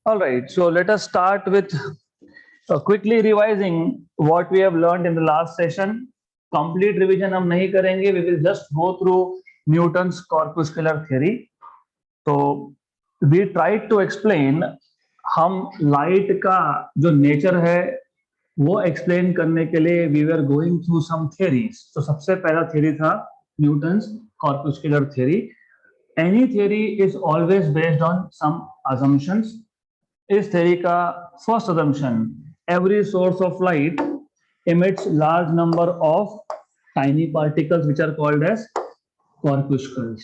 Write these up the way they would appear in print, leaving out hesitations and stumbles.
All right, so let us start with quickly revising what we have learned in the last session. Complete revision हम नहीं करेंगे, we will just go through Newton's corpuscular theory. तो we tried to explain हम light का जो nature है वो explain करने के लिए we were going through some theories. तो सबसे पहला थ्योरी था Newton's corpuscular theory. Any theory is always based on some assumptions. इस थ्योरी का first assumption, every source of light emits large number of tiny particles which are called as corpuscles.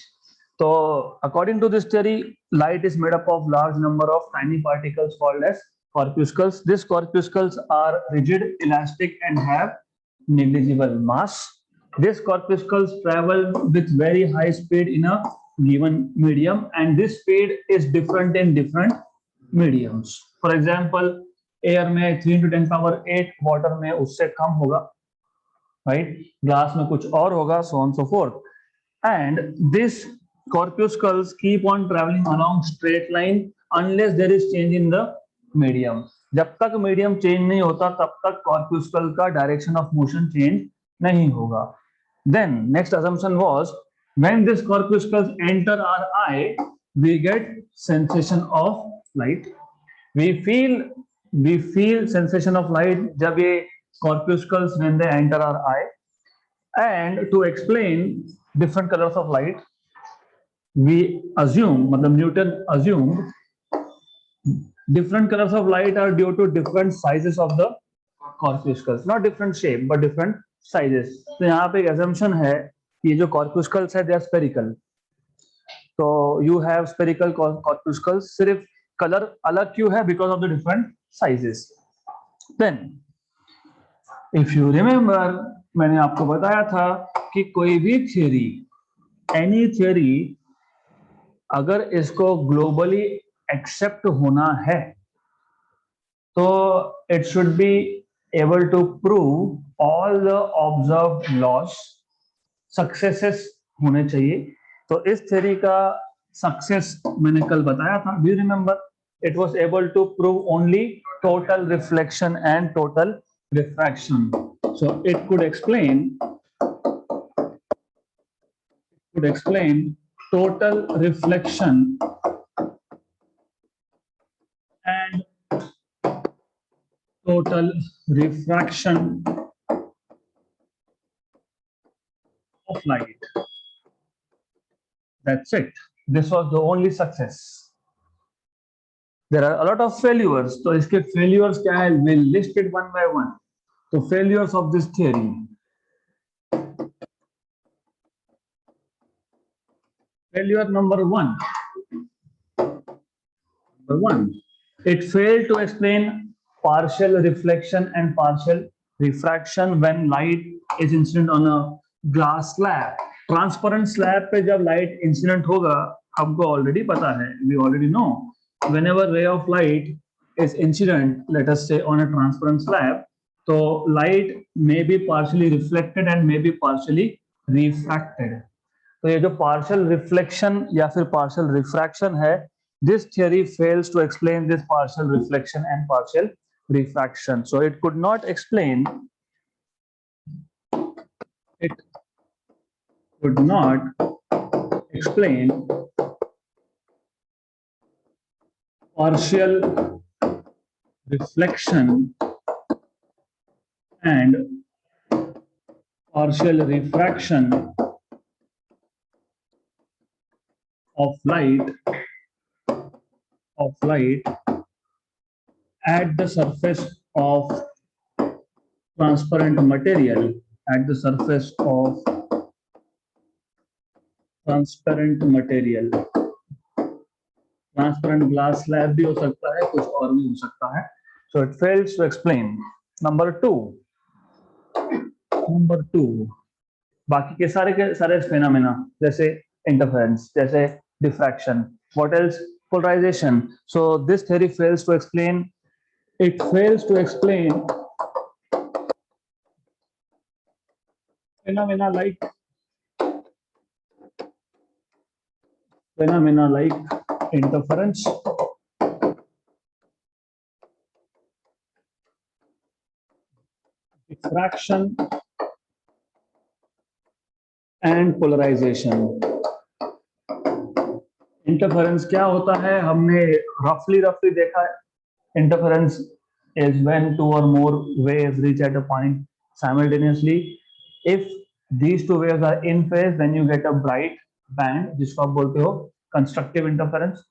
So according to this theory, light is made up of large number of tiny particles called as corpuscles. These corpuscles are rigid, elastic and have negligible mass. These corpuscles travel with very high speed in a given medium, and this speed is different in different mediums. For example, air में 3 × 10⁸, water में उससे कम होगा, right, glass में कुछ और होगा, so on so forth. And this corpuscles keep on traveling along straight line unless there is change in the medium. जब तक मीडियम चेंज नहीं होता तब तक corpuscle का डायरेक्शन ऑफ मोशन चेंज नहीं होगा. Then next assumption was, when these corpuscles enter our eye, we get sensation of light. We feel sensation of light जब ये corpuscles when they enter our eye. And to explain different colors of light, we assume, मतलब Newton assumed different colors of light are due to different sizes of the corpuscles, not different shape but different sizes. तो यहाँ पे एक assumption है कि जो corpuscles है they are spherical. तो you have spherical corpuscles, सिर्फ कलर अलग क्यों है? Because of the different sizes. Then if you remember, मैंने आपको बताया था कि कोई भी थ्योरी, एनी थ्योरी, अगर इसको ग्लोबली एक्सेप्ट होना है तो it should be able to prove all the observed loss. Successes होने चाहिए. तो इस थ्योरी का सक्सेस मैंने कल बताया था, do you remember? It was able to prove only total reflection and total refraction. So it could explain total reflection and total refraction of light. That's it. This was the only success. There are a lot of failures. तो इसके failures क्या है? We'll list it one by one. So failures of this theory. Failure number one. It failed to explain partial reflection and partial refraction when light is incident on a glass slab. Transparent slab पे जब light incident होगा, हमको already पता है. We already know. Whenever ray of light is incident, let us say on a transparent slab, so light may be partially reflected and may be partially refracted. तो ये जो partial reflection या फिर partial refraction है, this theory fails to explain this partial reflection and partial refraction. So it could not explain. It could not explain partial reflection and partial refraction of light at the surface of transparent material, at the surface of transparent material. Transparent glass slab भी हो सकता है, कुछ और भी हो सकता है. So it fails to explain. Number two, बाकी के सारे फेनोमेना जैसे इंटरफेरेंस, जैसे diffraction, what else, polarization. So this theory fails to explain. It fails to explain phenomena like interference, diffraction and polarization. Interference क्या होता है, हमने रफली देखा है. Interference is when two or more waves reach at a point simultaneously. If these two waves are in phase, then you get a bright band, जिसको आप बोलते हो कंस्ट्रक्टिव इंटरफेरेंस.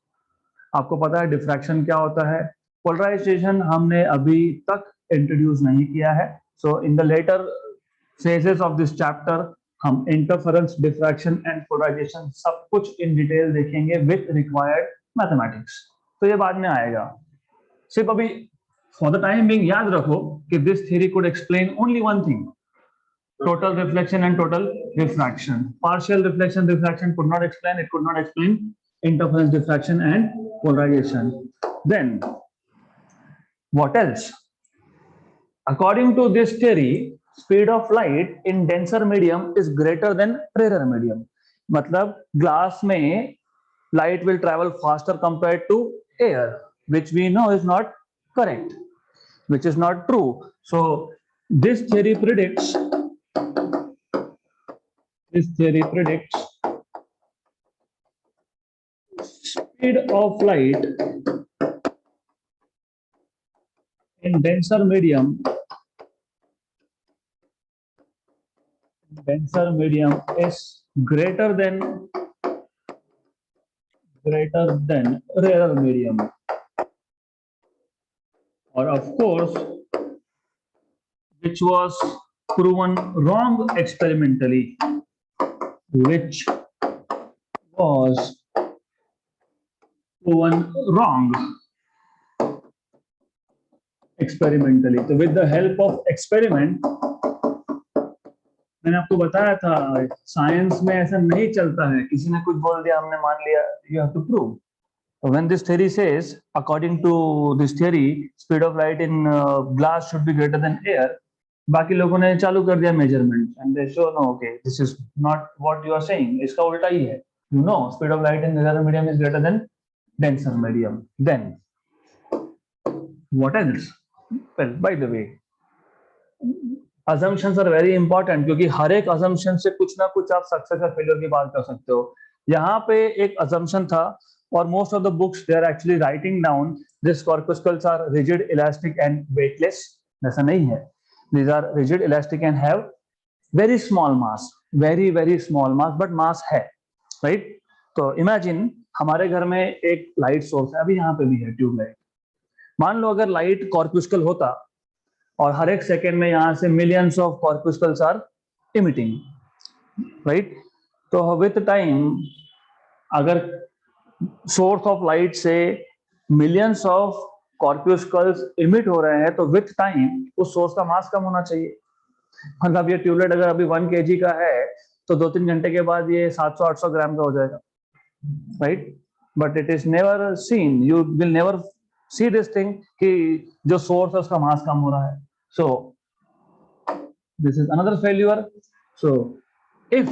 आपको पता है डिफ्रैक्शन क्या होता है. पोलराइजेशन हमने अभी तक इंट्रोड्यूस नहीं किया है. So in the later phases of this chapter हम इंटरफेरेंस, डिफ्रैक्शन एंड पोलराइजेशन सब कुछ इन डिटेल देखेंगे विद रिक्वायर्ड मैथमेटिक्स. तो ये बाद में आएगा. सिर्फ अभी फॉर द टाइम बीइंग याद रखो कि this theory could explain only one thing, total reflection and total refraction. Partial reflection diffraction could not explain, it could not explain interference, diffraction and polarization. Then what else? According to this theory, speed of light in denser medium is greater than rarer medium. मतलब glass में light will travel faster compared to air, which we know is not correct, which is not true. So this theory predicts speed of light in denser medium is greater than rarer medium. Or of course, which was proven wrong experimentally. Which was proven wrong experimentally. So with the help of experiment, मैंने आपको बताया था science में ऐसा नहीं चलता है, किसी ने कुछ बोल दिया हमने मान लिया. You have to prove. So when this theory says, according to this theory, speed of light in glass should be greater than air, बाकी लोगों ने चालू कर दिया measurement and they show no okay this is not what you are saying. इसका उल्टा ही है. You know speed of light in rare medium is greater than denser medium. Then what else? Well by the way, assumptions are very important क्योंकि हर एक assumption से कुछ ना कुछ आप सक्सेस या फेलियर की बात कर सकते हो. यहाँ पे एक assumption था और most of the books they are actually writing down this corpuscles are rigid, elastic and weightless. ऐसा नहीं है. These are rigid, elastic and have very small mass, very small mass, but mass है, right? तो imagine हमारे घर में एक light source है, अभी यहाँ पे भी है ट्यूबलाइट. मान लो अगर लाइट कॉर्पस्कल होता और हर एक सेकेंड में यहाँ से millions of corpuscles are emitting, right? तो विथ टाइम अगर सोर्स ऑफ लाइट से मिलियंस ऑफ कॉर्पस्कल्स इमिट हो रहे हैं तो विथ टाइम उस सोर्स का मास कम होना चाहिए. मतलब ये ट्यूबलाइट अगर अभी 1 kg का है तो 2-3 घंटे के बाद ये 700-800 ग्राम का हो जाएगा, right? But it is never seen, you will never see this thing कि जो सोर्स है उसका मास कम हो रहा है. सो this is another failure. So if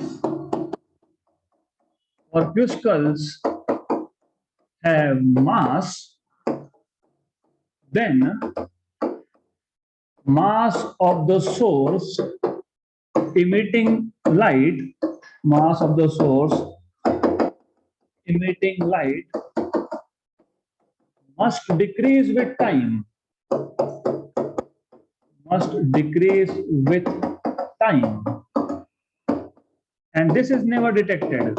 corpuscles have mass, then mass of the source emitting light must decrease with time. And this is never detected.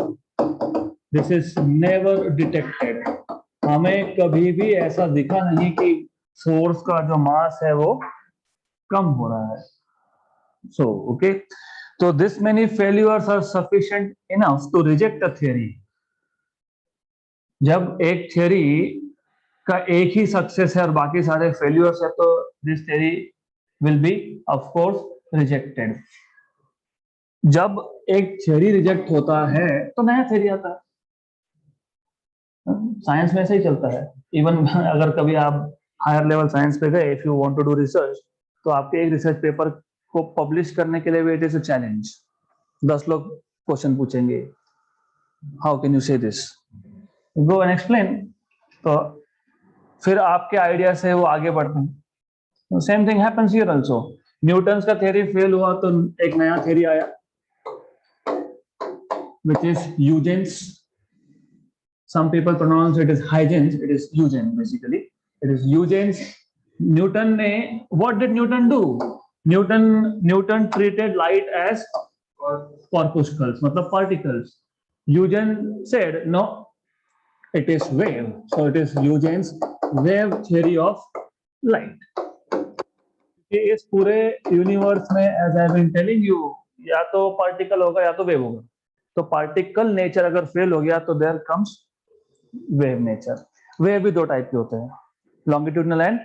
हमें कभी भी ऐसा दिखा नहीं कि सोर्स का जो मास है वो कम हो रहा है. So okay, so this many failures are sufficient enough to reject a theory. जब एक थ्योरी का एक ही सक्सेस है और बाकी सारे फेल्यूर्स है तो this theory will be of course rejected. जब एक थ्योरी रिजेक्ट होता है तो नया थ्योरी आता है. साइंस में ऐसे ही चलता है. इवन अगर कभी आप हायर लेवल साइंस पे गए, if you want to do research, तो आपके एक रिसर्च पेपर को पब्लिश करने के लिए भी इट इज अ चैलेंज. 10 लोग क्वेश्चन पूछेंगे, हाउ कैन यू से दिस, गो एंड एक्सप्लेन. तो फिर आपके आइडिया से वो आगे बढ़ते हैं. Same thing happens here also. Newton का थ्योरी फेल हुआ तो एक नया थ्योरी आया, which is Huygens. Some people pronounce it as Huygens. It is Huygens basically. It is Huygens. Newton ने, what did Newton do? Newton treated light as corpuscles, मतलब particles. Huygens said no, it is wave. So it is Huygens wave theory of light. कि इस पूरे universe में, as I been telling you, या तो particle होगा या तो वेव होगा. तो पार्टिकल नेचर अगर फेल हो गया तो there comes wave nature. Wave भी दो टाइप के होते हैं, लॉन्गिट्यूडनल एंड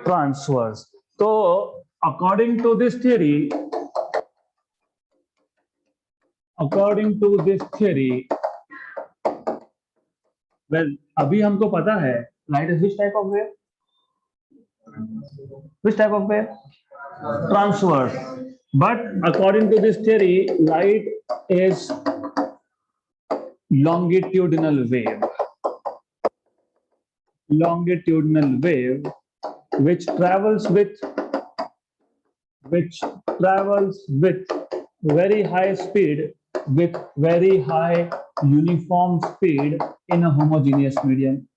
ट्रांसवर्स. तो according to this theory, well अभी हमको पता है light is which type of wave. Which type of wave? Transverse. But according to this theory, light is longitudinal wave. Longitudinal wave, which travels with very high speed, with very high uniform speed in a homogeneous medium.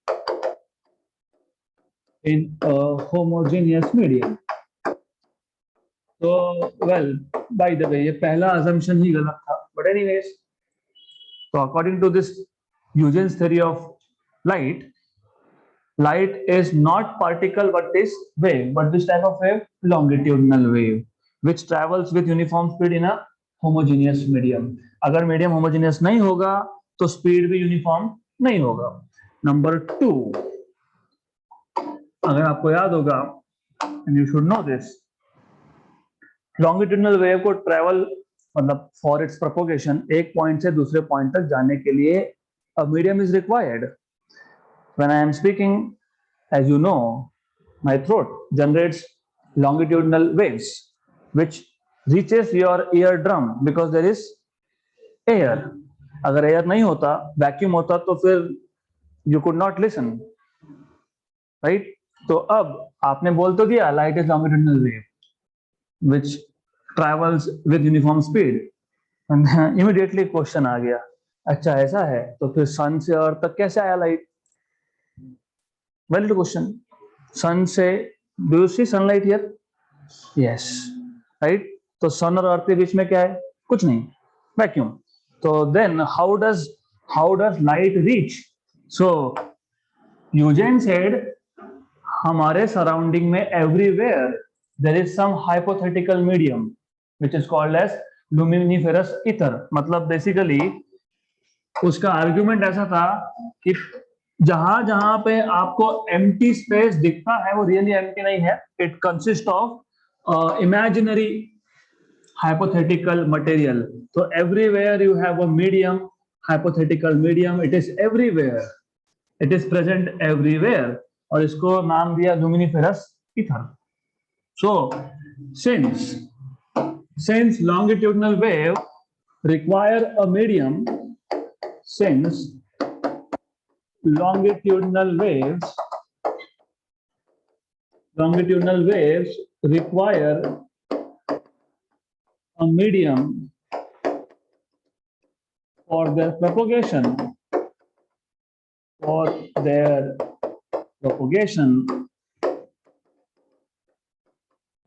In a homogeneous medium. So, well, by the way, ये पहला assumption ही गलत था. But anyways, so according to this Huygens theory of light, light is not particle but is wave. But which type of wave? Longitudinal wave, which travels with uniform speed in a homogeneous medium. अगर medium homogeneous नहीं होगा तो speed भी uniform नहीं होगा. Number 2. अगर आपको याद होगा, and you should know this, longitudinal wave को travel मतलब for its propagation एक point से दूसरे point तक जाने के लिए a medium is required. When I am speaking, as you know, my throat generates longitudinal waves which reaches your eardrum because there is air. अगर air नहीं होता, vacuum होता तो फिर you could not listen, right? तो अब आपने बोल तो दिया light is longitudinal wave which travels with uniform speed. Immediately question आ गया, अच्छा ऐसा है तो फिर सन से अर्थ तक कैसे आया लाइट? Well question. सन से, do you see sunlight here? Yes, right. तो सन और अर्थ के बीच में क्या है? कुछ नहीं, वैक्यूम. तो then how does light reach? So Huygens said हमारे सराउंडिंग में everywhere there is some hypothetical medium which is called as luminiferous ether. मतलब बेसिकली उसका आर्गुमेंट ऐसा था कि जहां जहां पे आपको एम्प्टी स्पेस दिखता है वो रियली एम्प्टी नहीं है. It consist of imaginary hypothetical material. So everywhere you have a medium, hypothetical medium. It is everywhere. It is present everywhere. और इसको नाम दिया luminiferous ether. So since longitudinal wave require a medium, since longitudinal waves require a medium for their propagation,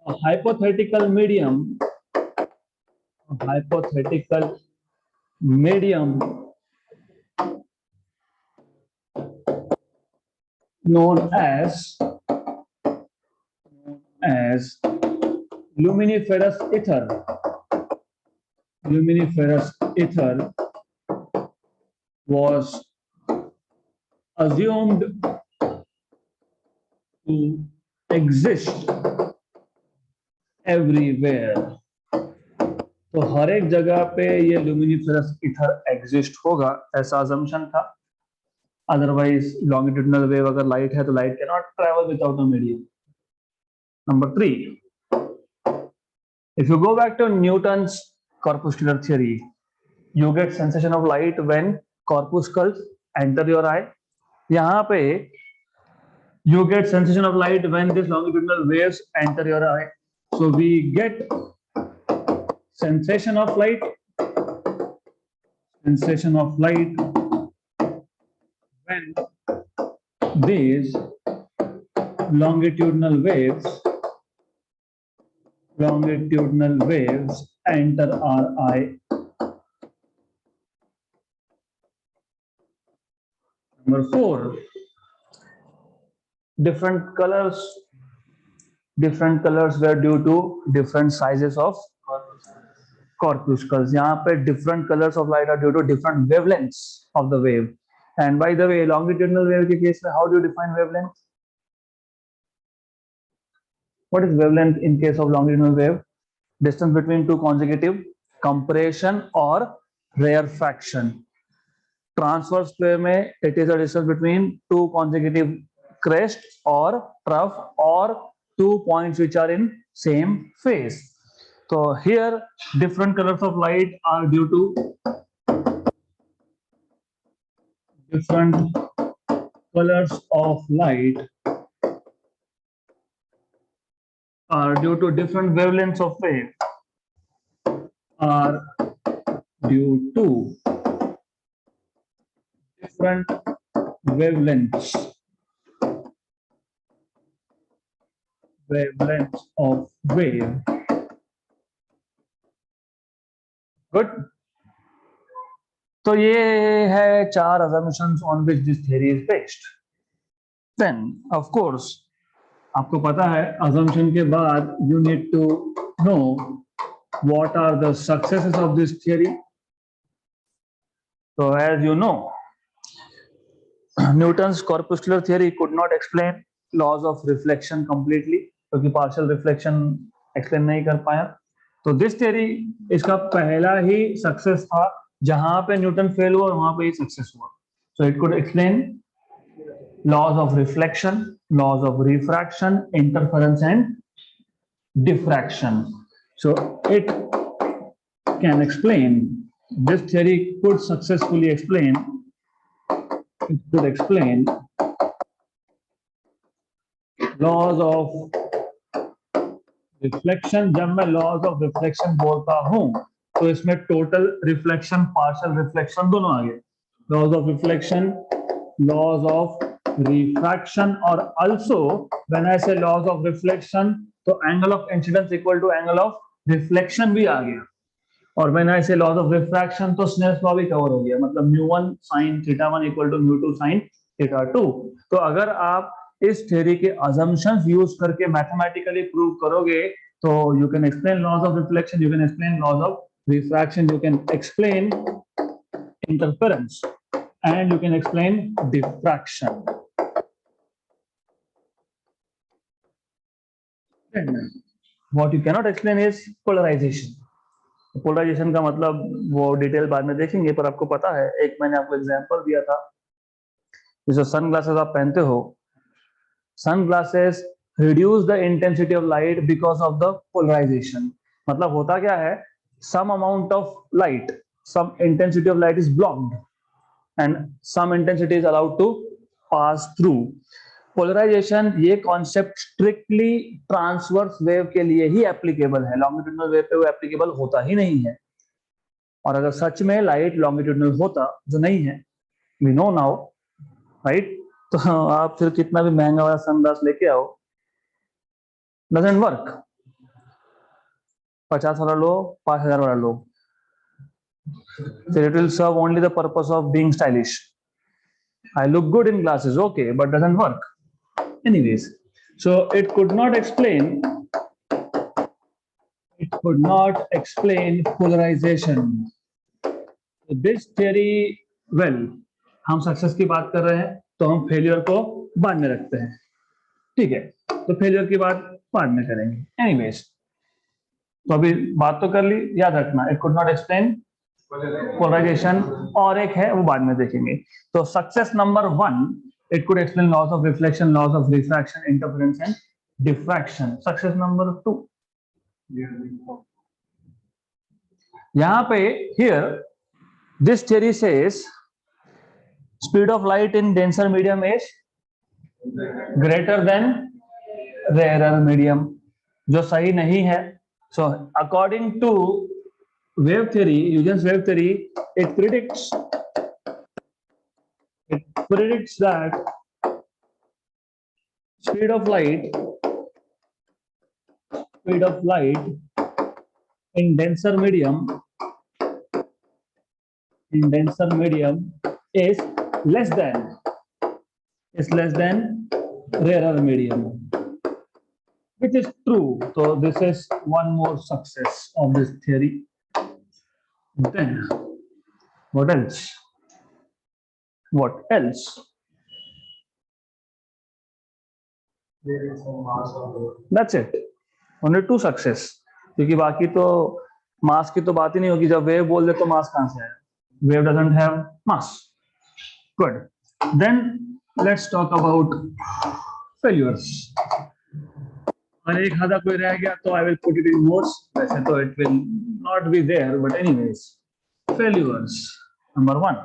a hypothetical medium known as luminiferous ether was assumed to exist everywhere. तो हर एक जगह पे ये ल्यूमिनिफेरस ether exist होगा, ऐसा assumption था. Otherwise longitudinal wave अगर light है तो light can not travel without a medium. Number 3, if you go back to Newton's corpuscular theory, you get sensation of light when corpuscles enter your eye. यहाँ पे you get sensation of light when these longitudinal waves enter your eye. So we get sensation of light when these longitudinal waves enter our eye. Number 4, different colors were due to different sizes of corpuscles. यहाँ पे different colors of light are due to different wavelengths of the wave. And by the way, longitudinal wave के case में how do you define wavelength? What is wavelength in case of longitudinal wave? Distance between two consecutive compression or rarefaction. Transverse wave में it is a distance between two consecutive crest or trough or two points which are in same phase. So here different colors of light are due to different colors of light are due to different wavelengths of wave are due to different wavelengths of wave. Good. तो ये है 4 assumptions on which this theory is based. Then of course आपको पता है assumption के बाद you need to know what are the successes of this theory. So as you know, Newton's corpuscular theory could not explain laws of reflection completely, क्योंकि partial reflection explain नहीं कर पाया. तो दिस थ्योरी इसका पहला ही success था, जहां पे न्यूटन फेल हुआ वहां पे ही सक्सेस हुआ. So it could explain laws of reflection, laws of refraction, interference and diffraction. So it can explain, this theory could successfully explain, it could explain laws of reflection. जब मैं laws of reflection बोलता हूं तो इसमें total reflection, partial reflection दोनों आ गए. Laws of reflection, laws of refraction, और also when I say laws of reflection तो angle of incidence equal to angle of reflection भी आ गया. और when I say laws of refraction तो स्नेल्स लॉ भी कवर हो गया, मतलब μ1 sin θ1 इक्वल टू μ2 sin θ2. तो अगर आप इस थ्योरी के assumptions यूज करके मैथमेटिकली प्रूव करोगे तो you can explain laws of reflection, you can explain laws of refraction, you can explain interference and you can explain diffraction. What you cannot explain is polarization. Polarization का मतलब वो detail बाद में देखेंगे, पर आपको पता है, एक मैंने आपको एग्जांपल दिया था, जैसे सनग्लासेस आप पहनते हो, sunglasses reduce the intensity of light because of the polarization. मतलब होता क्या है, some amount of light, some intensity of light is blocked and some intensity is allowed to pass through. Polarization ये कॉन्सेप्ट स्ट्रिक्टली ट्रांसवर्स वेव के लिए ही applicable है, longitudinal wave पे वो एप्लीकेबल होता ही नहीं है. और अगर सच में लाइट लॉन्गिट्यूडिनल होता, जो नहीं है, वी नो नाउ, राइट, तो आप फिर कितना भी महंगा वाला सनग्लास लेके आओ, डजंट वर्क. 50 वाला लो, 5000 वाला लो, फिर it will serve only the purpose of being stylish. I look good in glasses, okay, but doesn't work. Anyways, so it could not explain polarization. So this theory, well, हम success की बात कर रहे हैं तो हम फेलियर को बाद में रखते हैं, ठीक है, तो फेलियर की बात बाद में करेंगे. Anyways, तो अभी बात तो कर ली, याद रखना, it could not explain polarization, और एक है वो बाद में देखेंगे. तो success number 1, it could explain laws of reflection, laws of refraction, interference and diffraction. Success number 2. यहाँ पे here this theory says speed of light in denser medium is greater than rarer medium. जो सही नहीं है. So according to wave theory, Huygens wave theory, it predicts that speed of light in denser medium is less than rarer medium, which is true. So this is one more success of this theory. Then what else? That's it. Only two success. क्योंकि बाकी तो मास की तो बात ही नहीं होगी. जब wave बोल दे तो मास कहां से आया? Wave doesn't have mass. Good. Then let's talk about failures. और एक आधा कोई रह गया तो I will put it in notes. वैसे तो it will not be there, but anyways, failures. Number 1,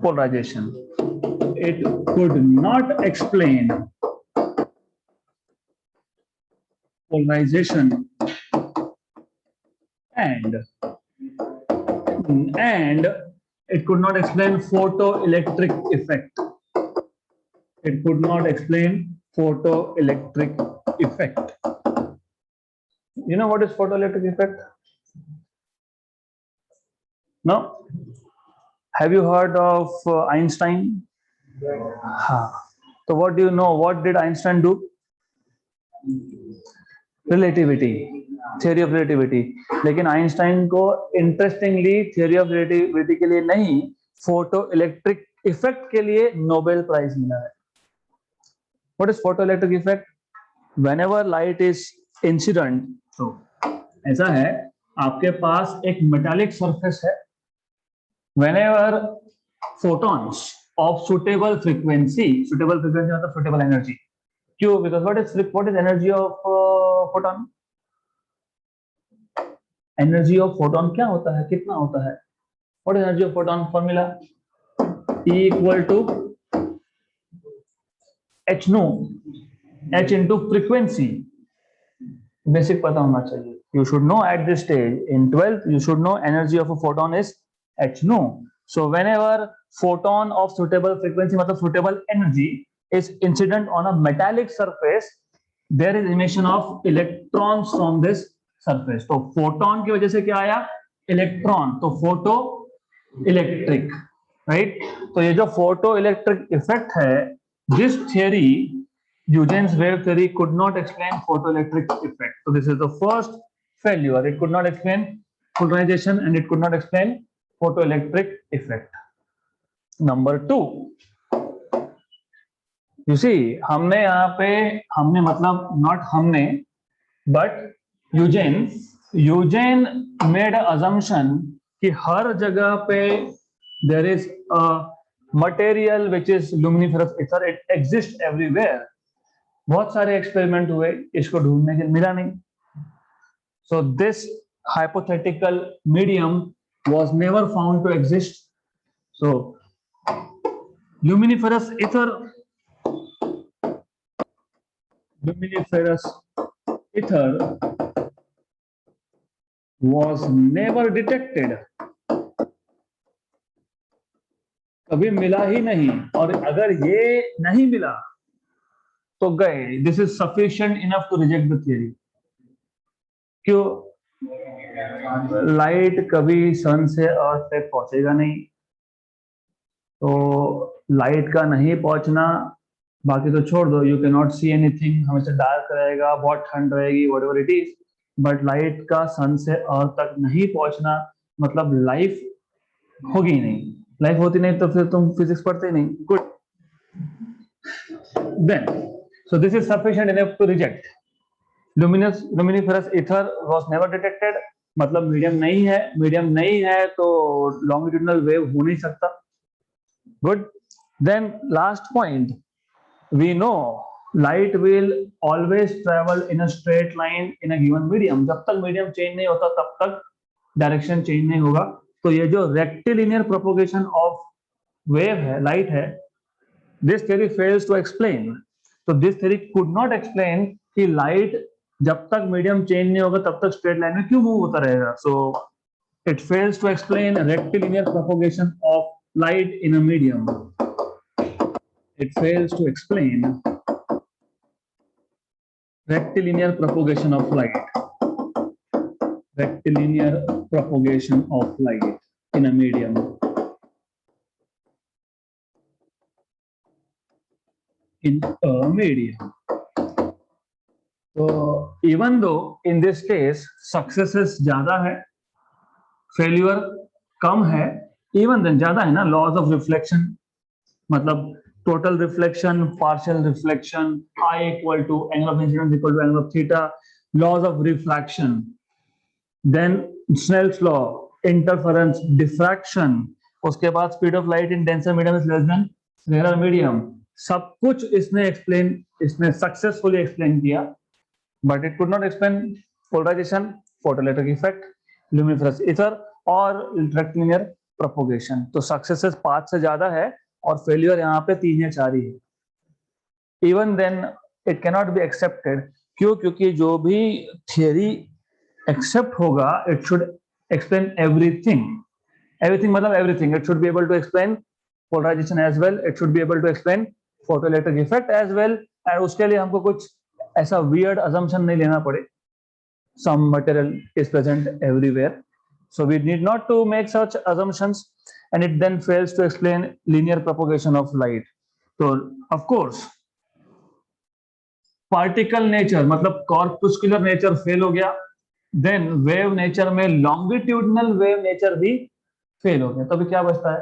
polarization. It could not explain polarization and it could not explain photoelectric effect. It could not explain photoelectric effect. You know what is photoelectric effect? No? Have you heard of Einstein? So what do you know? What did Einstein do? Relativity, theory of relativity. लेकिन Einstein को interestingly theory of relativity के लिए नहीं, photoelectric effect के लिए Nobel prize मिला है. What is photoelectric effect? Whenever light is incident, तो ऐसा है, आपके पास एक मेटालिक सरफेस है. Whenever photons of suitable frequency मतलब suitable energy. क्यों? Because what is energy of photon? Energy of photon क्या होता है? कितना होता है? What is energy of photon formula? E equal to h nu, h into frequency. Basic पता होना चाहिए. You should know at this stage in 12th. You should know energy of a photon is h nu. So whenever photon of suitable frequency मतलब suitable energy is incident on a metallic surface, there is emission of electrons from this surface. तो photon की वजह से क्या आया? Electron. तो photoelectric, right? तो ये जो photoelectric effect है, this theory, Huygens wave theory, could not explain photoelectric effect. So this is the first failure. It could not explain polarization and it could not explain photoelectric effect. Number 2, you see, हमने यहाँ पे, हमने मतलब not हमने, but Huygens made an assumption कि हर जगह पे there is a material which is luminiferous ether. It exists everywhere. बहुत सारे एक्सपेरिमेंट हुए, इसको ढूंढने के मिला नहीं. So this hypothetical medium was never found to exist. So luminiferous ether was never detected. कभी मिला ही नहीं. और अगर ये नहीं मिला तो गए. This is sufficient enough to reject the theory. क्यों? लाइट कभी सन से अर्थ पे पहुंचेगा नहीं, तो लाइट का नहीं पहुंचना, बाकी तो छोड़ दो. You can not see anything, हमेशा डार्क रहेगा, बहुत ठंड रहेगी, whatever it is. But light का सन से अर्थ तक नहीं पहुंचना मतलब लाइफ होगी नहीं. लाइफ होती नहीं तो फिर तुम फिजिक्स पढ़ते ही नहीं. Good. Then so this is sufficient enough to reject. luminiferous ether was never detected, मतलब मीडियम नहीं है तो longitudinal wave हो नहीं सकता. Good. Then last point, we know light will always travel in a straight line in a given medium. जब तक medium change नहीं होता तब तक डायरेक्शन चेंज नहीं होगा. तो ये जो रेक्टिलिनियर प्रोपोगेशन ऑफ वेव है, लाइट है, this theory fails to explain. So this theory could not explain कि लाइट जब तक मीडियम चेंज नहीं होगा तब तक स्ट्रेट लाइन में क्यों मूव होता रहेगा. सो it fails to explain rectilinear propagation of light in a medium. It fails to explain rectilinear propagation of light. Rectilinear propagation of light in a medium. In a medium. So even though in this case successes ज्यादा है, failure कम है, even then ज्यादा है ना. Laws of reflection मतलब total reflection, partial reflection, I equal to angle of incidence equal to angle of theta, laws of refraction, then Snell's law, interference, diffraction, उसके बाद speed of light in denser medium is less than rarer medium. सब कुछ इसने successfully explain किया, but it could not explain polarisation, photoelectric effect, luminiferous ether और rectilinear propagation. तो successes 5 से ज्यादा है और फेल्यूर यहाँ पे 3 या 4 ही है. Even then it can not be accepted. क्यों? क्योंकि जो भी थियरी एक्सेप्ट होगा it should explain everything. Everything मतलब everything. It should be able to explain polarisation as well, it should be able to explain photoelectric effect as well. And उसके लिए हमको कुछ ऐसा वियर्ड असम्पशन नहीं लेना पड़े. Some material is present everywhere, so we need not to make such assumptions, and it then fails to explain linear propagation of light. So of course particle nature मतलब corpuscular nature fail हो गया, then wave nature में longitudinal wave nature भी fail हो गया. तो अभी क्या बचता है?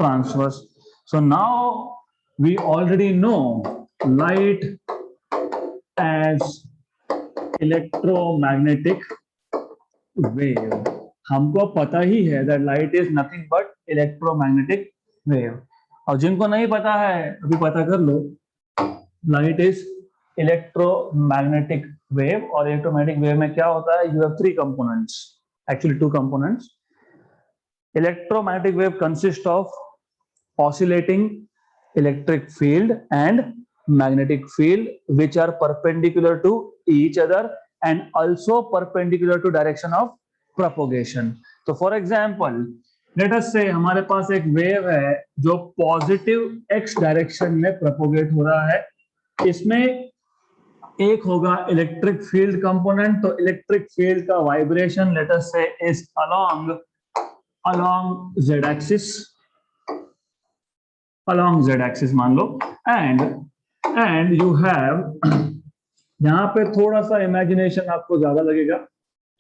Transverse. So now we already know light as electromagnetic wave. हमको पता ही है that light is nothing but electromagnetic wave. और जिनको नहीं पता है अभी पता कर लो. Light is electromagnetic wave. और electromagnetic wave में क्या होता है? You have 3 components, actually 2 components. Electromagnetic wave consists of oscillating electric field and magnetic field which are perpendicular to each other and also perpendicular to direction of propagation. So for example, let us say हमारे पास एक wave है जो positive x direction में propagate हो रहा है. इसमें एक होगा इलेक्ट्रिक फील्ड कंपोनेंट. तो इलेक्ट्रिक फील्ड का वाइब्रेशन लेट अस से is along z axis, along z axis मान लो. and you have यहाँ पे थोड़ा सा इमेजिनेशन आपको ज्यादा लगेगा.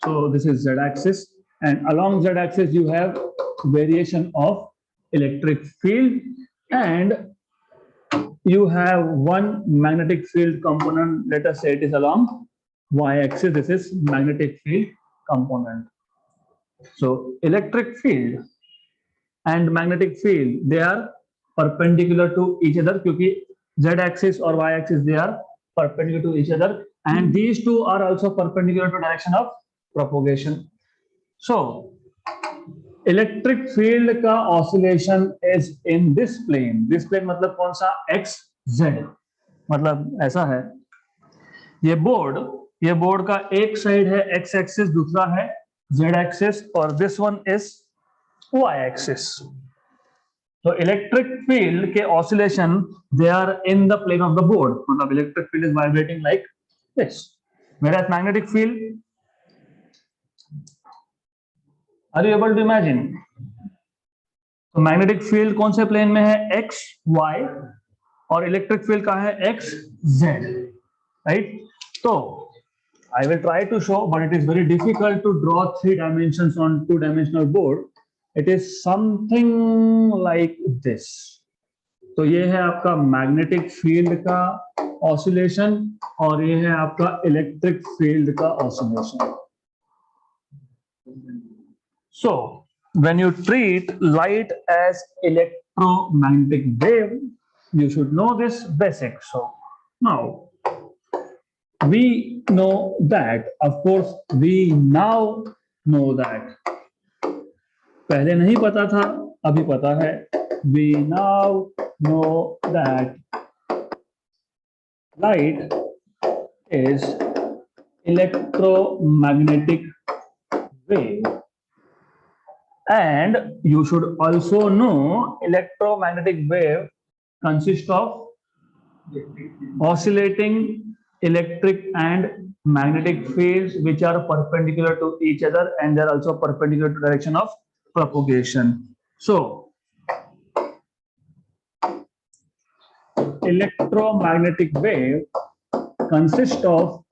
so this is z axis and along z axis you have variation of electric field and you have one magnetic field component. Let us say it is along y axis. This is magnetic field component. So electric field and magnetic field, they are perpendicular to each other क्योंकि z axis और y axis they are perpendicular to each other and these two are also perpendicular to direction of propagation. So electric field का oscillation is in this plane. This plane मतलब कौन सा? x z. मतलब ऐसा है ये board का एक साइड है x एक्सिस, दूसरा है z एक्सिस और this one is y axis. So electric field के oscillation they are in the plane of the board. मतलब electric field is vibrating like this. Whereas magnetic field, are you able to imagine? तो magnetic field कौन से plane में है? x y. और electric field कहाँ है? x z. राइट. तो I will try to show, but it is very difficult to draw 3 dimensions on 2-dimensional board. It is something like this. तो ये है आपका मैग्नेटिक फील्ड का ऑसिलेशन और ये है आपका इलेक्ट्रिक फील्ड का oscillation. So when you treat light as electromagnetic wave, you should know this basic. So now we know that, of course we now know that. पहले नहीं पता था, अभी पता है. We now know that light is electromagnetic wave, and you should also know electromagnetic wave consists of oscillating electric and magnetic fields which are perpendicular to each other, and they are also perpendicular to direction of propagation. So electromagnetic wave consists of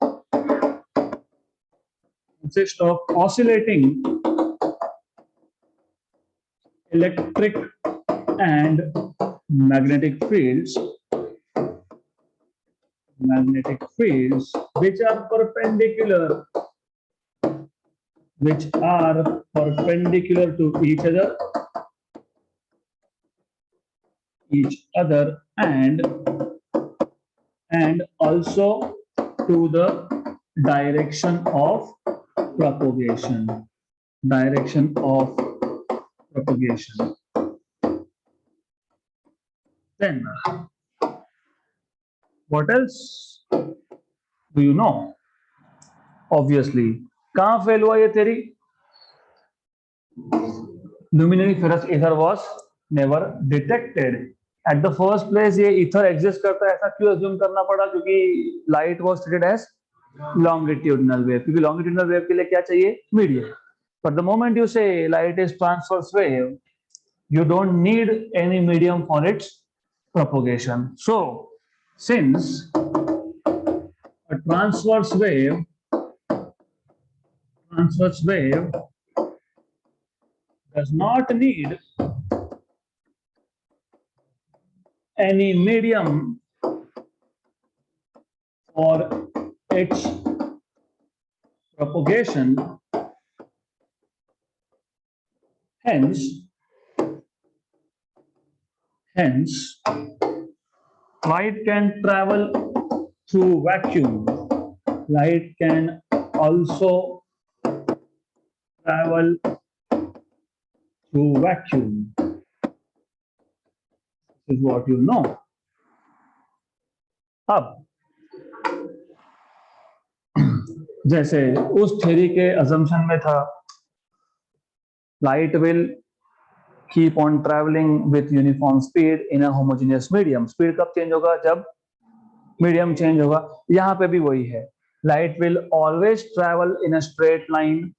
oscillating electric and magnetic fields which are perpendicular to each other and also to the direction of propagation. Then what else do you know? Obviously, कहाँ fail हुआ ये theory? Luminary ferrous ether was never detected. At the first place ये ether exist करता है, ऐसा क्यों assume करना पड़ा? क्योंकि light was treated as longitudinal wave, क्योंकि longitudinal wave के लिए क्या चाहिए? Medium. But the moment you say light is transverse wave, you don't need any medium for its propagation. So since a transverse wave does not need any medium for its propagation, hence light can travel through vacuum. Light can also travel through vacuum. This is what you know. अब जैसे उस theory के assumption में था light will keep on traveling with uniform speed in a homogeneous medium. Speed कब change होगा? जब medium change होगा. यहाँ पे भी वही है. Light will always travel in a straight line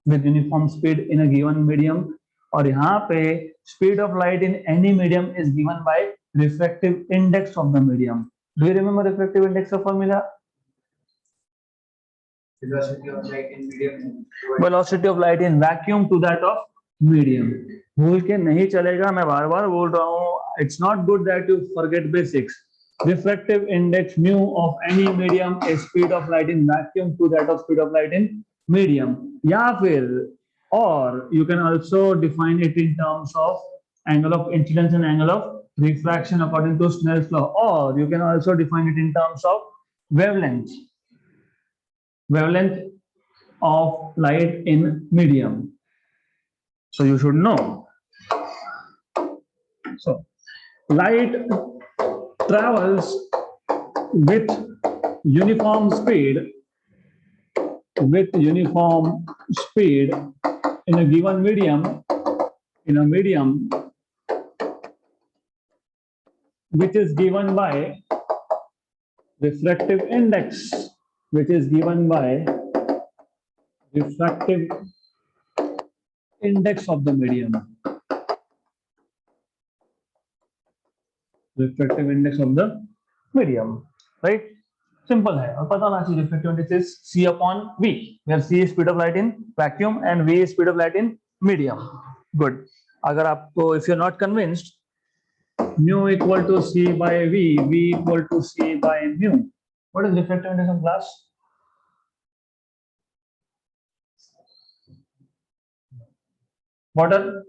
with uniform speed in a given medium. और यहाँ पे speed of light in any medium is given by refractive index of the medium. Do you remember refractive index of formula? Velocity of light in vacuum to that of medium. भूल के नहीं चलेगा, मैं बार बार बोल रहा हूँ. It's not good that you forget basics. Refractive index mu of any medium is speed of light in vacuum to that of speed of light in medium. या फिर, or you can also define it in terms of angle of incidence and angle of refraction according to Snell's law, or you can also define it in terms of wavelength of light in medium. So you should know. So light travels with uniform speed in a given medium, which is given by refractive index, of the medium. Refractive index of the medium, right? Simple है और पता होना चाहिए. Refractive index is C upon V, where C is speed of light in vacuum and V is speed of light in medium. Good. अगर आपको, if you're not convinced, mu equal to C by V, V equal to C by mu. What is refractive index of glass? Water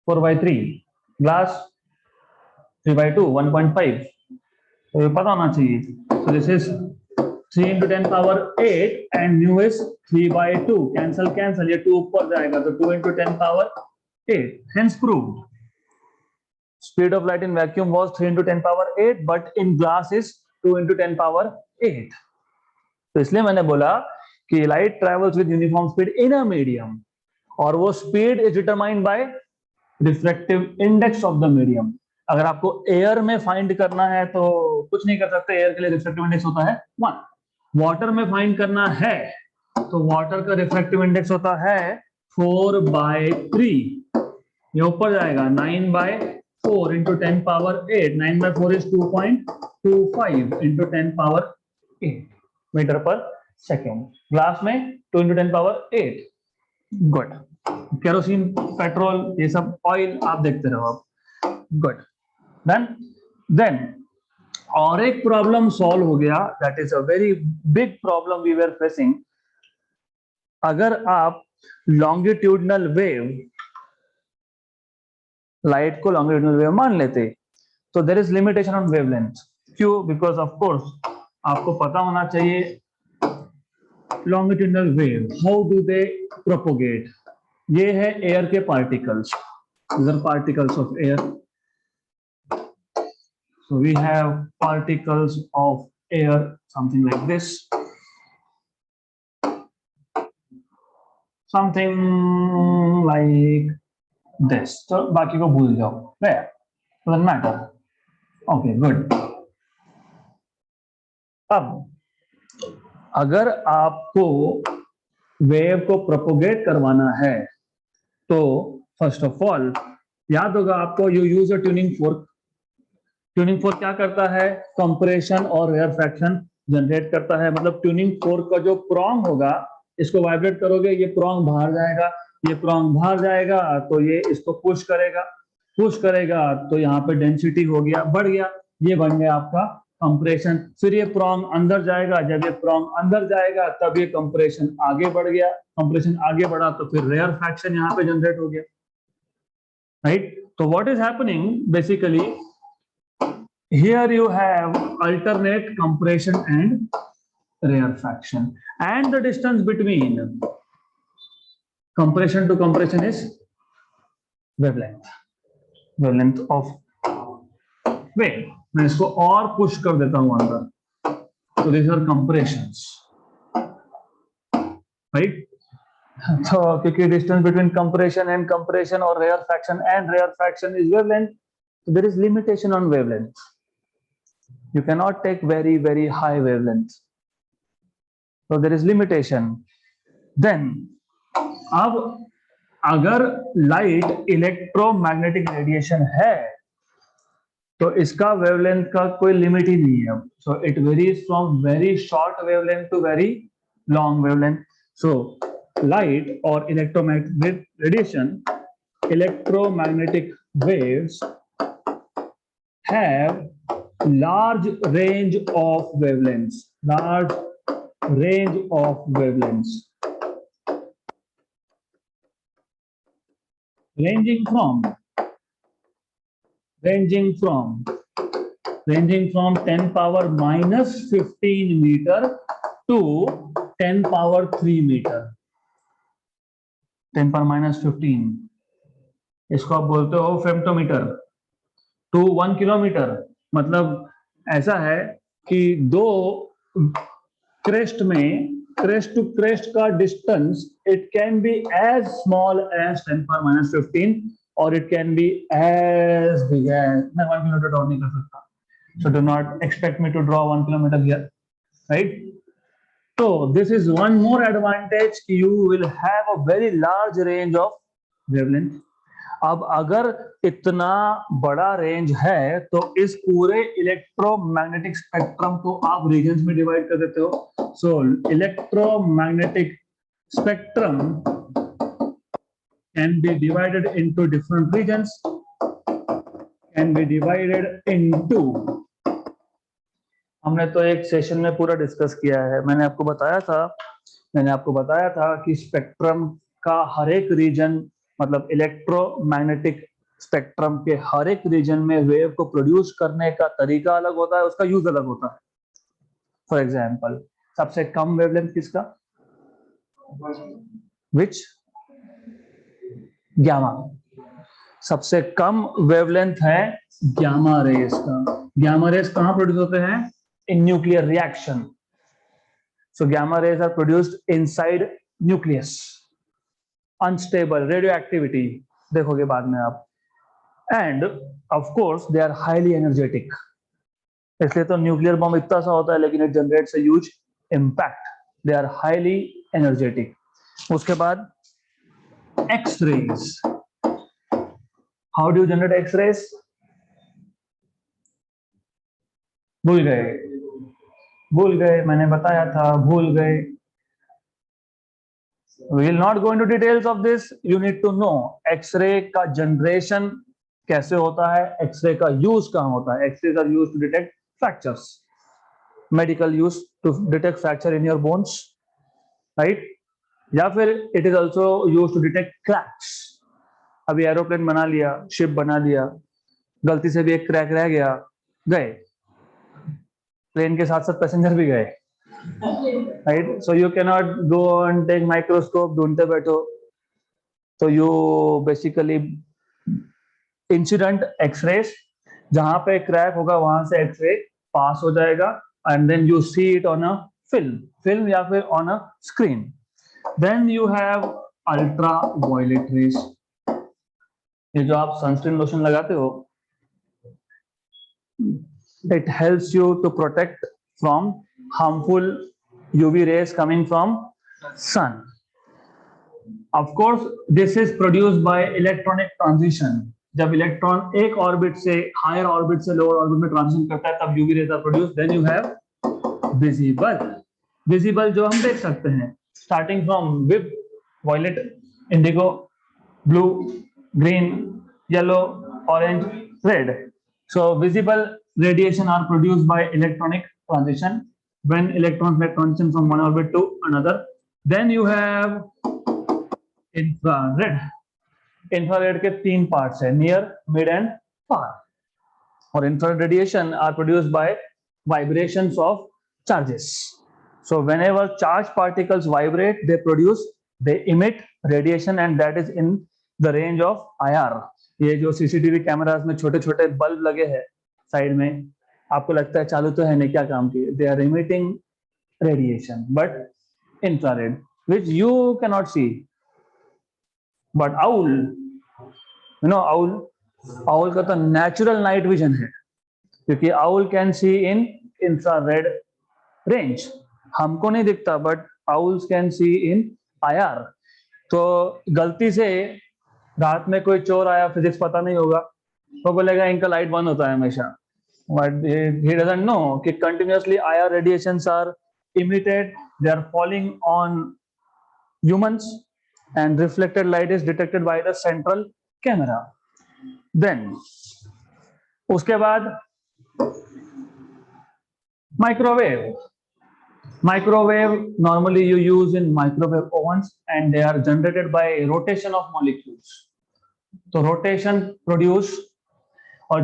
4/3, glass 3/2, 1.5. तो ये पता होना चाहिए. So this is 3 into 10 power 8 and mu is 3/2. Cancel ये 2 ऊपर जाएगा, तो 2 into 10 power 8. Hence proved. Speed of light in vacuum was 3 into 10 power 8, but in glass is 2 into 10 power 8. तो इसलिए मैंने बोला कि light travels with uniform speed in a medium, और वो speed is determined by refractive index of the medium. अगर आपको air में फाइंड करना है तो कुछ नहीं कर सकते, एयर के लिए रिफ्रैक्टिव इंडेक्स होता है 1. वाटर में फाइंड करना है तो वाटर का रिफ्रैक्टिव इंडेक्स होता है 4/3. ये ऊपर जाएगा 9/4 इंटू 10 पावर 8. 9/4 इज 2.25 into 10 power 8 metre per second. Glass में 2 into 10 power 8. Good. Kerosene, petrol, ये सब ऑयल आप देखते रहो आप. गुड. देन और एक प्रॉब्लम सॉल्व हो गया. That is a very big problem we were facing. अगर आप लॉन्गिट्यूडनल वेव, लाइट को लॉन्गिट्यूडनल वेव मान लेते तो there is limitation on wavelength. क्यों? बिकॉज ऑफ कोर्स आपको पता होना चाहिए longitudinal wave how do they propagate. ये है एयर के particles. these are particles of air. So we have particles of air, something like this, something like this. So बाकी को भूल जाओ. There, doesn't matter. Okay, good. अब अगर आपको वेव को प्रोपोगेट करवाना है तो फर्स्ट ऑफ ऑल याद होगा आपको, you use a tuning fork. Tuning fork क्या करता है? कंप्रेशन और रेयरफैक्शन जनरेट करता है. मतलब ट्यूनिंग फोर्क का जो प्रोंग होगा, इसको वाइब्रेट करोगे, ये प्रोंग बाहर जाएगा, ये प्रोंग बाहर जाएगा तो ये इसको पुश करेगा. पुश करेगा तो यहाँ पे डेंसिटी हो गया, बढ़ गया, ये बन गया आपका कंप्रेशन. फिर ये प्रोंग अंदर जाएगा, जब ये प्रोंग अंदर जाएगा तब ये कंप्रेशन आगे बढ़ गया. कंप्रेशन आगे बढ़ा तो फिर रेयरफैक्शन यहाँ पे जनरेट हो गया. राइट? तो what is happening basically, here you have alternate compression and rarefaction, and the distance between compression to compression is wavelength of wave. मैं इसको और पुश कर देता हूं अंदर. So these are compressions, right? So क्योंकि distance between compression and compression or rarefaction and rarefaction is wavelength, so there is limitation on wavelength. You cannot take very, very high wavelengths. So there is limitation. Then, अब अगर light electromagnetic radiation है तो इसका wavelength का कोई limit ही नहीं है. So it varies from very short wavelength to very long wavelength. So light और electromagnetic radiation, electromagnetic waves have large range of wavelengths, ranging from 10 power minus 15 meter to 10 power 3 meter. 10 power minus 15, इसको आप बोलते हो फेम्टोमीटर. To 1 kilometre. मतलब ऐसा है कि दो क्रेस्ट में, क्रेस्ट टू क्रेस्ट का distance, it can be as small as 10 power minus 15 और it can be as big as, मैं 1 किलोमीटर ड्रॉ नहीं कर सकता. So do not expect me to draw 1 kilometre here, right? So this is one more advantage, you will have a very large range of wavelength. अब अगर इतना बड़ा range है तो इस पूरे इलेक्ट्रोमैग्नेटिक स्पेक्ट्रम को आप रीजन्स में डिवाइड कर देते हो. So electromagnetic spectrum can be divided into different regions, can be divided into, हमने तो एक सेशन में पूरा डिस्कस किया है. मैंने आपको बताया था कि स्पेक्ट्रम का हर एक रीजन, मतलब इलेक्ट्रोमैग्नेटिक स्पेक्ट्रम के हर एक रीजन में वेव को प्रोड्यूस करने का तरीका अलग होता है, उसका यूज अलग होता है. फॉर एग्जांपल, सबसे कम वेवलेंथ किसका? विच? गामा. सबसे कम वेवलेंथ है गामा रेज का। गामा रेज कहां प्रोड्यूस होते हैं? In nuclear reaction. So gamma rays are produced inside nucleus. Unstable radioactivity देखोगे बाद में आप। And of course they are highly energetic, इसलिए तो न्यूक्लियर बॉम्ब इतना सा होता है लेकिन it generates a huge impact. They are highly energetic. उसके बाद X rays. How do you generate X raise? भूल गए? भूल गए? मैंने बताया था, भूल गए। We will not go into details of this. You need to know X ray का जनरेशन कैसे होता है, एक्सरे का यूज कहां होता है। X rays are used to detect fractures, medical use to detect fracture in your bones, right? या फिर it is also use to detect cracks. अभी एरोप्लेन बना लिया, शिप बना लिया, गलती से भी एक क्रैक रह गया, गए, प्लेन के साथ साथ पैसेंजर भी गए, right? So you can not go and take microscope ढूंढते बैठो। तो यू बेसिकली इंसिडेंट एक्सरेज, जहां पे क्रैक होगा वहां से एक्सरे पास हो जाएगा and then you see it on a film या फिर on a screen. Then you have ultraviolet rays. ये जो आप सनस्क्रीन लोशन लगाते हो, it helps you to protect from harmful UV rays coming from sun. Of course, this is produced by electronic transition. जब electron एक orbit से higher orbit से lower orbit में ट्रांजिशन करता है तब UV rays are produced. Then you have visible. Visible जो हम देख सकते हैं, starting from vi, violet, indigo, blue, green, yellow, orange, red. So visible radiation are produced by electronic transition when electrons make transition from one orbit to another. Then you have infrared. Infrared के तीन parts है, near, mid and far. और infrared radiation are produced by vibrations of charges. So whenever charged particles vibrate, they emit radiation and that is in the range of IR. ये जो CCTV cameras में छोटे छोटे bulb लगे हैं side में, आपको लगता है चालू तो है नहीं, क्या काम की? They are emitting radiation but infrared which you can not see. But owl, you know owl का तो नेचुरल नाइट विजन है, क्योंकि owl can see in infrared range. हमको नहीं दिखता but owls can see in IR। तो गलती से रात में कोई चोर आया, फिजिक्स पता नहीं होगा, तो बोलेगा इनका लाइट बंद होता है हमेशा, बट he doesn't know कि continuously IR radiations are emitted, they are falling on humans and reflected light is detected by the central camera. Then उसके बाद microwave. Microwave normally you use in microwave ovens and they are generated by rotation of molecules. तो rotation produce, और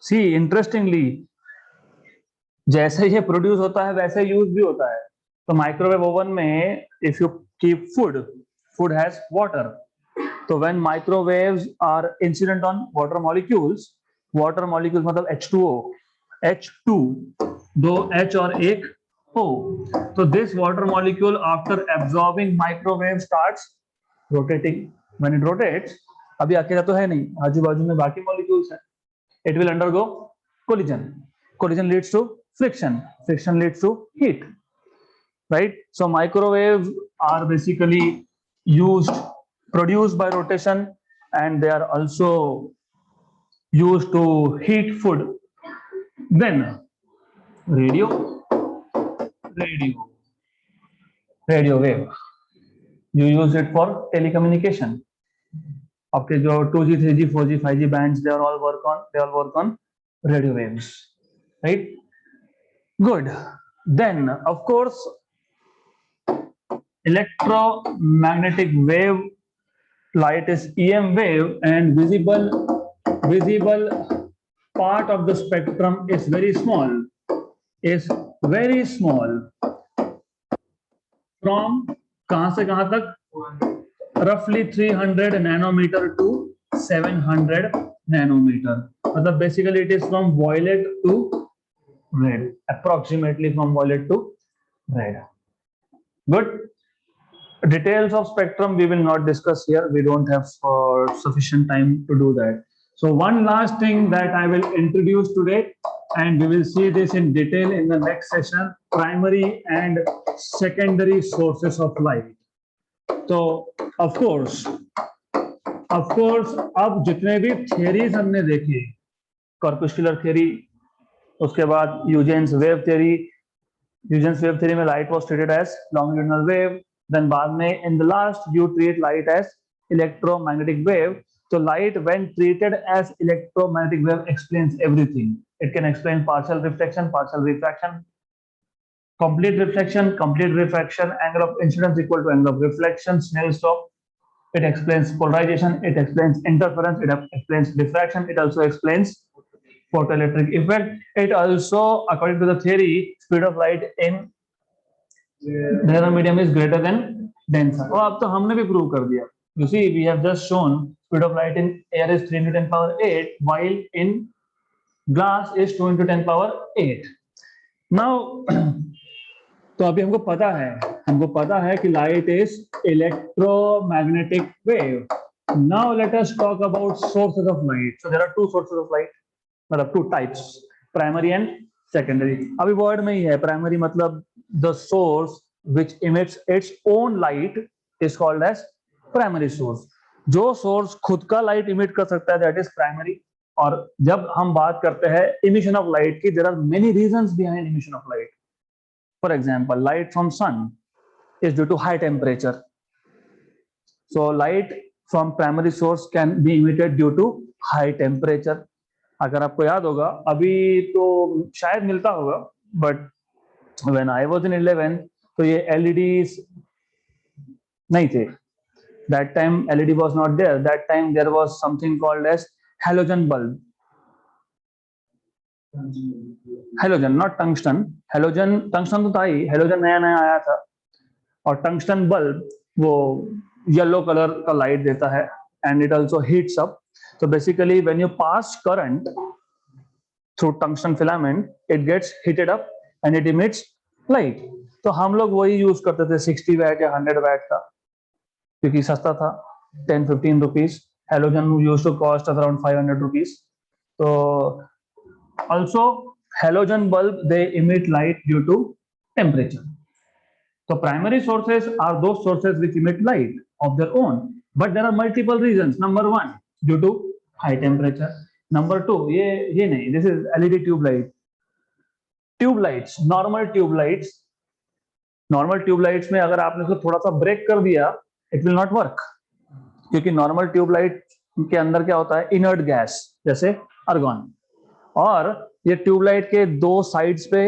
सी interestingly जैसे ये produce होता है वैसे use भी होता है। तो माइक्रोवेव ओवन में if you keep food has water, तो when microwaves are incident on water molecules मतलब H2, दो H और एक O, तो this water molecule after absorbing microwave starts rotating. When it rotates, अभी अकेला तो है नहीं, आजू बाजू में बाकी मॉलिक्यूल्स हैं, it will undergo collision leads to friction leads to heat, right? So microwaves are basically produced by rotation and they are also used to heat food. Then radio wave, you use it for telecommunication. आपके जो 2G, 3G, 4G, 5G bands, they all work on radio waves, right? Good. Then of course electromagnetic wave, light is EM wave, and visible part of the spectrum is very small, from कहां से कहां तक? roughly 300 nanometer to 700 nanometer. मतलब basically it is from violet to red, approximately from violet to red. Good. Details of spectrum we will not discuss here. We don't have sufficient time to do that. So one last thing that I will introduce today, and we will see this in detail in the next session: primary and secondary sources of light. So of course अब जितने भी theories हमने देखी, corpuscular theory, उसके बाद Huygens wave theory, Huygens wave theory में light was treated as longitudinal wave, then बाद में in the last you treat light as electromagnetic wave. So light when treated as electromagnetic wave explains everything. It can explain partial reflection, partial refraction, complete reflection, complete refraction, angle of incidence equal to angle of reflection, Snell's law. It explains polarization, it explains interference, it explains diffraction, it also explains photoelectric effect. It also, according to the theory, speed of light in medium is greater than denser. और अब तो हमने भी prove कर दिया. You see, we have just shown speed of light in air is 3 into 10 power 8, while in glass is 2 into 10 power 8. Now, तो अभी हमको पता है कि light is electromagnetic wave. Now let us talk about sources of light. So there are two sources of light, मतलब two types, primary and secondary. अभी word में ही है, primary मतलब the source which emits its own light is called as primary source. जो source खुद का light emit कर सकता है, that is primary. और जब हम बात करते हैं emission of light की, there are many reasons behind emission of light. For example, light from sun is due to high temperature. So light from primary source can be emitted due to high temperature. अगर आपको याद होगा, अभी तो शायद मिलता होगा, but when I was in 11th, तो ये LEDs नहीं थे. That time LED was not there. That time there was something called as halogen bulb. Halogen, not tungsten. Tungsten तो था ही, halogen नया आया था. और tungsten bulb वो yellow color का light देता है, and it also heats up. So basically, when you pass current through tungsten filament, it gets heated up and it emits light. तो हम लोग वही यूज करते थे 60 वैट या 100 वैट का, क्योंकि सस्ता था, 10-15 rupees. Halogen used to cost around 500 rupees. So also halogen bulb, they emit light due to temperature. So primary sources are those sources which emit light of their own, but there are multiple reasons. Number one, due to high temperature. Number two, ये नहीं, this is LED tube light. Tube lights, normal tube lights में अगर आपने उसको थोड़ा सा break कर दिया, it will not work. क्योंकि नॉर्मल ट्यूबलाइट के अंदर क्या होता है, इनर्ट गैस, जैसे आर्गन. और ये ट्यूबलाइट के दो साइड्स पे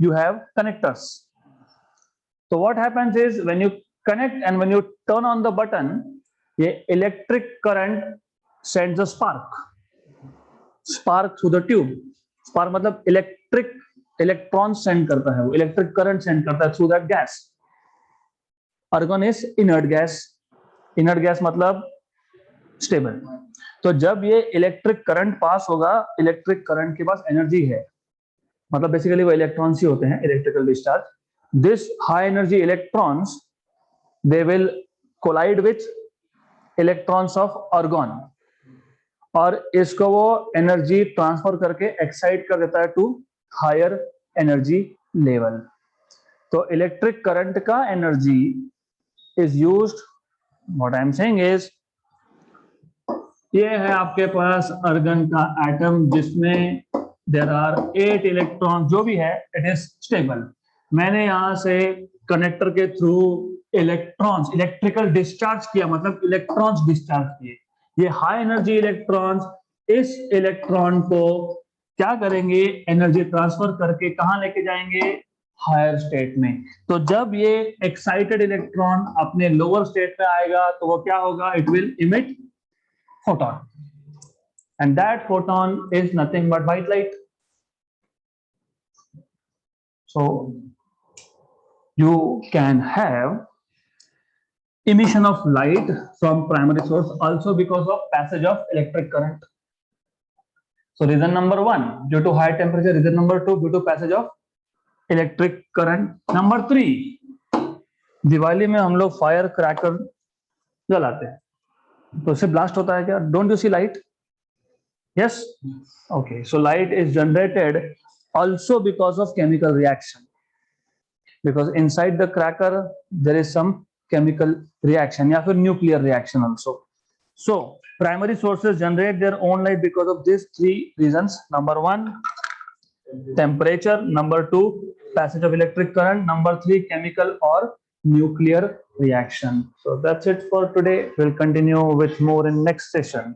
यू हैव कनेक्टर्स. तो what happens is when you connect and when you turn on the button, ये electric current sends a spark through the tube. Spark मतलब इलेक्ट्रॉन सेंड करता है, वो इलेक्ट्रिक करंट सेंड करता है through that gas. Argon is inert gas मतलब stable. तो जब ये इलेक्ट्रिक करंट पास होगा, इलेक्ट्रिक करंट के पास एनर्जी है, मतलब बेसिकली वो इलेक्ट्रॉन्स ही होते हैं, electrical discharge. This high energy electrons, they will collide with electrons of argon, और इसको वो एनर्जी ट्रांसफर करके एक्साइट कर देता है टू हायर एनर्जी लेवल. तो इलेक्ट्रिक करंट का energy is used, what I am saying is, ये है आपके पास आर्गन का एटम जिसमें there are 8 इलेक्ट्रॉन, जो भी है it is stable. मैंने यहां से कनेक्टर के थ्रू इलेक्ट्रॉन्स, इलेक्ट्रिकल डिस्चार्ज किया, मतलब इलेक्ट्रॉन्स डिस्चार्ज किए. ये हाई एनर्जी इलेक्ट्रॉन्स इस इलेक्ट्रॉन को क्या करेंगे, एनर्जी ट्रांसफर करके कहां लेके जाएंगे, हायर स्टेट में. तो जब ये एक्साइटेड इलेक्ट्रॉन अपने लोअर स्टेट में आएगा, तो वो क्या होगा, it will emit photon, and that photon is nothing but white light. So you can have emission of light from primary source, also because of passage of electric current. So reason number 1 due to high temperature, reason number 2 due to passage of electric current. Number 3, Diwali में हम लोग fire cracker जलाते हैं, तो उससे blast होता है क्या? Don't you see light? Yes, okay. So light is generated also because of chemical reaction, because inside the cracker there is some chemical reaction या फिर nuclear reaction also. So primary sources generate their own light because of these 3 reasons. Number 1, temperature. Number 2, passage of electric current. Number 3, chemical or nuclear reaction. So that's it for today. We'll continue with more in next session.